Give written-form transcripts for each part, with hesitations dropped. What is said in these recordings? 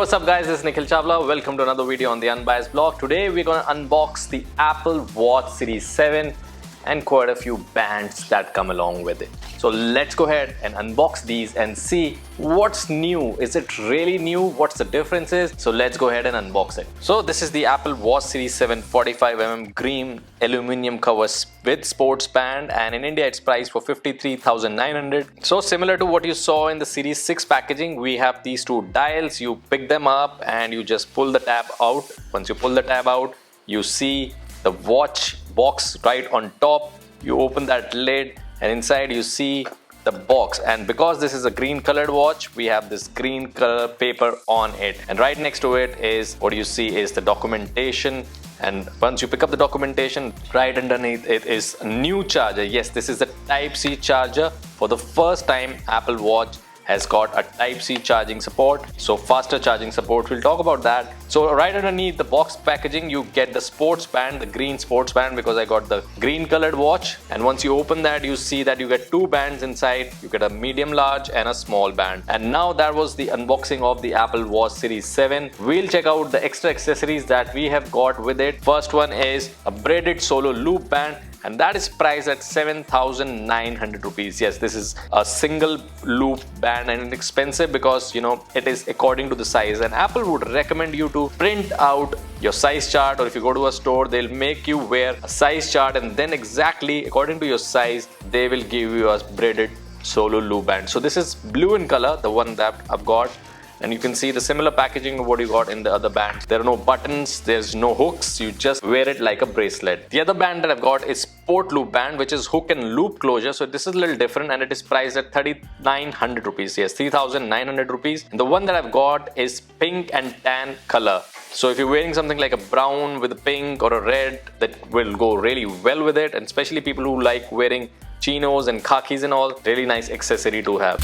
what's up guys, this is Nikhil Chawla. Welcome to another video on the Unbiased blog. Today we're going to unbox the Apple Watch Series 7 and quite a few bands that come along with it. So let's go ahead and unbox these and see what's new. Is it really new? What's the differences? So let's go ahead and unbox it. So this is the Apple Watch Series 7 45mm green aluminum covers with sports band, and in India it's priced for 53,900. So similar to what you saw in the Series 6 packaging, we have these two dials. You pick them up and you just pull the tab out. Once you pull the tab out, you see the watch box right on top. You open that lid and inside you see the box, and because this is a green colored watch, we have this green color paper on it, and right next to it is what you see is the documentation. And once you pick up the documentation, right underneath it is a new charger. Yes, this is the Type-C charger. For the first time, Apple Watch has got a Type-C charging support, so faster charging support. We'll talk about that. So right underneath the box packaging, you get the sports band, the green sports band, because I got the green colored watch. And once you open that, you see that you get two bands inside. You get a medium large and a small band. And now that was the unboxing of the Apple Watch Series 7. We'll check out the extra accessories that we have got with it. First one is a braided solo loop band, and that is priced at 7,900 rupees. Yes, this is a single loop band and it's expensive because it is according to the size, and Apple would recommend you to print out your size chart, or if you go to a store, they'll make you wear a size chart, and then exactly according to your size they will give you a braided solo loop band. So this is blue in color, the one that I've got. And you can see the similar packaging of what you got in the other bands. There are no buttons, there's no hooks, you just wear it like a bracelet. The other band that I've got is Sport Loop band, which is hook and loop closure. So this is a little different, and it is priced at 3,900 rupees. Yes, 3,900 rupees. And the one that I've got is pink and tan color. So if you're wearing something like a brown with a pink or a red, that will go really well with it. And especially people who like wearing chinos and khakis and all, really nice accessory to have.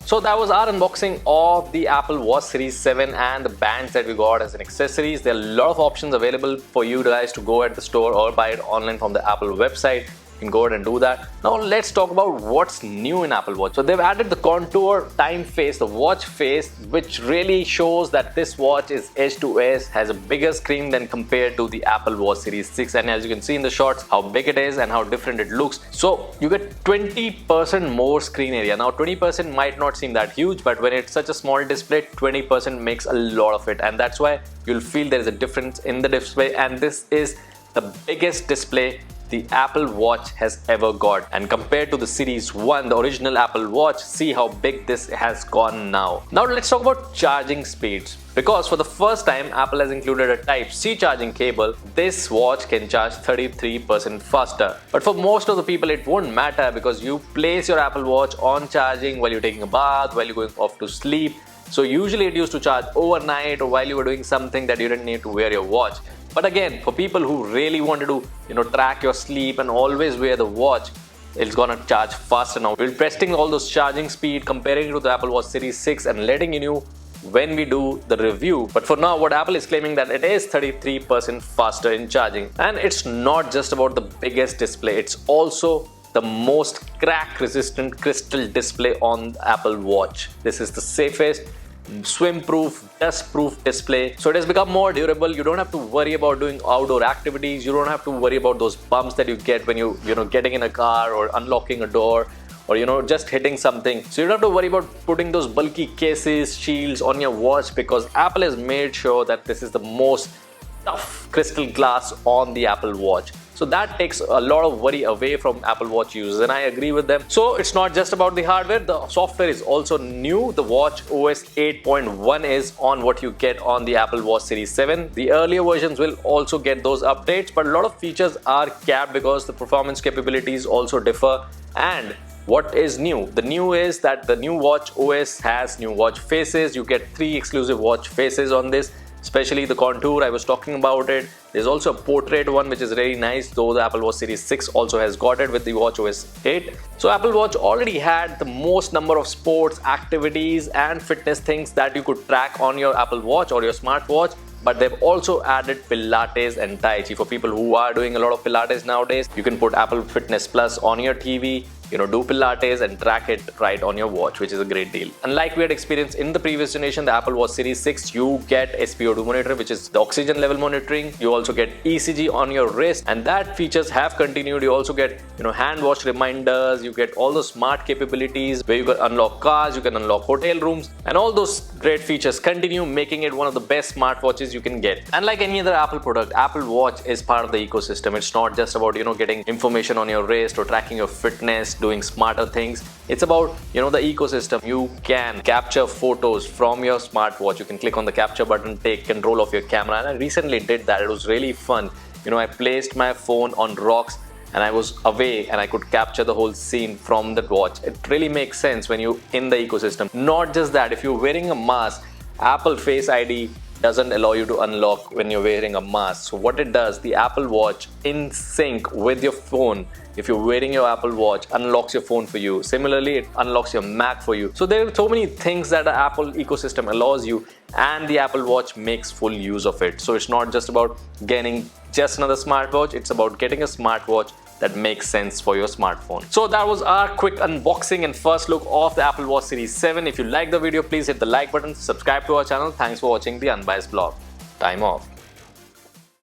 So that was our unboxing of the Apple Watch Series 7 and the bands that we got as an accessories. There are a lot of options available for you guys to go at the store or buy it online from the Apple website. You can go ahead and do that. Now let's talk about what's new in Apple Watch. So they've added the contour time face, the watch face, which really shows that this watch is edge to edge, has a bigger screen than compared to the Apple Watch Series 6. And as you can see in the shots, how big it is and how different it looks. So you get 20% more screen area. Now 20% might not seem that huge, but when it's such a small display, 20% makes a lot of it. And that's why you'll feel there is a difference in the display. And this is the biggest display the Apple Watch has ever got, and compared to the Series 1, the original Apple Watch, see how big this has gone now. Now let's talk about charging speeds, because for the first time Apple has included a Type-C charging cable. This watch can charge 33% faster, but for most of the people it won't matter, because you place your Apple Watch on charging while you're taking a bath, while you're going off to sleep. So usually it used to charge overnight or while you were doing something that you didn't need to wear your watch. But again, for people who really wanted to track your sleep and always wear the watch, it's gonna charge faster now. We're testing all those charging speed, comparing it to the Apple Watch Series 6 and letting you know when we do the review. But for now, what Apple is claiming that it is 33% faster in charging. And it's not just about the biggest display, it's also the most crack resistant crystal display on the Apple Watch. This is the safest, swim-proof, dust-proof display. So it has become more durable. You don't have to worry about doing outdoor activities. You don't have to worry about those bumps that you get when you getting in a car or unlocking a door, or just hitting something. So you don't have to worry about putting those bulky cases, shields on your watch, because Apple has made sure that this is the most tough crystal glass on the Apple Watch. So that takes a lot of worry away from Apple Watch users, and I agree with them. So it's not just about the hardware, the software is also new. The Watch OS 8.1 is on what you get on the Apple Watch Series 7. The earlier versions will also get those updates, but a lot of features are capped because the performance capabilities also differ. And what is new? The new is that the new Watch OS has new watch faces. You get 3 exclusive watch faces on this, especially the contour. I was talking about it. There's also a portrait one, which is really nice, though the Apple Watch Series 6 also has got it with the Watch OS 8. So Apple Watch already had the most number of sports, activities and fitness things that you could track on your Apple Watch or your smartwatch. But they've also added Pilates and Tai Chi. For people who are doing a lot of Pilates nowadays, you can put Apple Fitness Plus on your TV. do Pilates and track it right on your watch, which is a great deal. And like we had experienced in the previous generation, the Apple Watch Series 6, you get SpO2 monitor, which is the oxygen level monitoring. You also get ECG on your wrist, and that features have continued. You also get hand wash reminders. You get all the smart capabilities where you can unlock cars, you can unlock hotel rooms, and all those great features continue, making it one of the best smartwatches you can get. And like any other Apple product, Apple Watch is part of the ecosystem. It's not just about getting information on your wrist or tracking your fitness, doing smarter things. It's about the ecosystem. You can capture photos from your smartwatch. You can click on the capture button, take control of your camera, and I recently did that. It was really fun. I placed my phone on rocks and I was away and I could capture the whole scene from that watch. It really makes sense when you're in the ecosystem. Not just that, if you're wearing a mask, Apple Face ID doesn't allow you to unlock when you're wearing a mask. So what it does, the Apple Watch in sync with your phone, if you're wearing your Apple Watch, unlocks your phone for you. Similarly, it unlocks your Mac for you. So there are so many things that the Apple ecosystem allows you, and the Apple Watch makes full use of it. So it's not just about getting just another smartwatch, it's about getting a smartwatch that makes sense for your smartphone. So that was our quick unboxing and first look of the Apple Watch Series 7. If you liked the video, please hit the like button, subscribe to our channel. Thanks for watching the Unbiased Vlog. Time off.